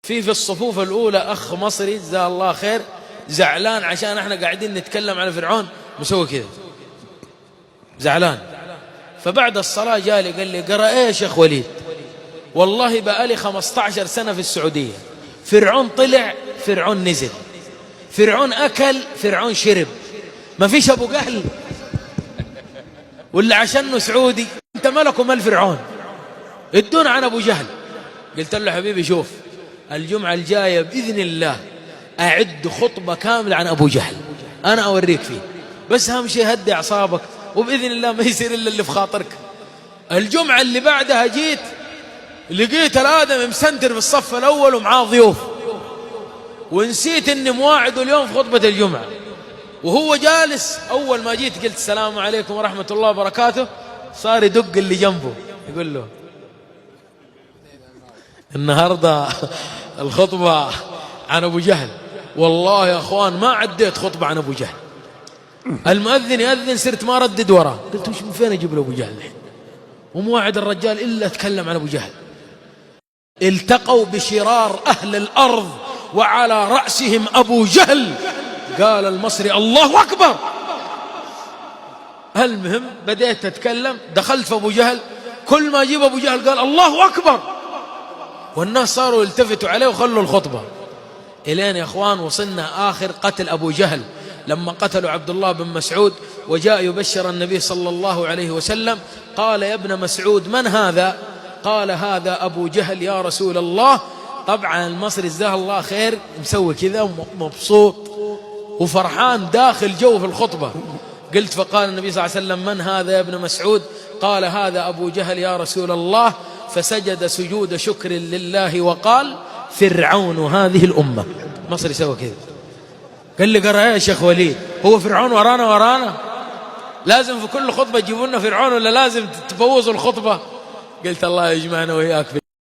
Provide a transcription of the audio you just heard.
في الصفوف الأولى أخ مصري جزاه الله خير زعلان عشان احنا قاعدين نتكلم على فرعون، مسوي كذا زعلان. فبعد الصلاة جالي قال لي قرأ ايش يا اخ وليد؟ والله بقالي 15 سنة في السعودية، فرعون طلع فرعون نزل، فرعون أكل فرعون شرب، ما فيش أبو جهل ولا عشانه سعودي انت ملك ومال فرعون، ادونا عن أبو جهل. قلت له حبيبي شوف الجمعة الجاية بإذن الله أعد خطبة كاملة عن أبو جهل، أنا أوريك فيه، بس أهم شيء هدي أعصابك وبإذن الله ما يصير إلا اللي في خاطرك. الجمعة اللي بعدها جيت لقيت الآدم مسنتر في الصف الأول ومعاه ضيوف، ونسيت إني مواعده اليوم في خطبة الجمعة. وهو جالس أول ما جيت قلت السلام عليكم ورحمة الله وبركاته، صار يدق اللي جنبه يقول له النهاردة الخطبة عن أبو جهل. والله يا أخوان ما عديت خطبة عن أبو جهل، المؤذن يأذن صرت ما ردد وراه، قلت وش من فين أجيب له أبو جهل الحين ومواعد الرجال إلا أتكلم عن أبو جهل. التقوا بشرار أهل الأرض وعلى رأسهم أبو جهل. قال المصري الله أكبر. المهم بديت أتكلم، دخلت في أبو جهل، كل ما أجيب أبو جهل قال الله أكبر، والناس صاروا يلتفتوا عليه وخلوا الخطبة. إلين يا أخوان وصلنا آخر قتل أبو جهل، لما قتلوا عبد الله بن مسعود وجاء يبشر النبي صلى الله عليه وسلم، قال يا ابن مسعود من هذا؟ قال هذا أبو جهل يا رسول الله. طبعا المصري جزاه الله خير مسوي كذا مبسوط وفرحان داخل جو في الخطبة. قلت فقال النبي صلى الله عليه وسلم من هذا يا ابن مسعود؟ قال هذا أبو جهل يا رسول الله. فسجد سجود شكر لله وقال فرعون هذه الأمة. مصري سوى كذا قال لي قرأ يا شيخ وليد، هو فرعون ورانا لازم في كل خطبة تجيبوا لنا فرعون ولا لازم تبوظوا الخطبة؟ قلت الله يجمعنا وإياك.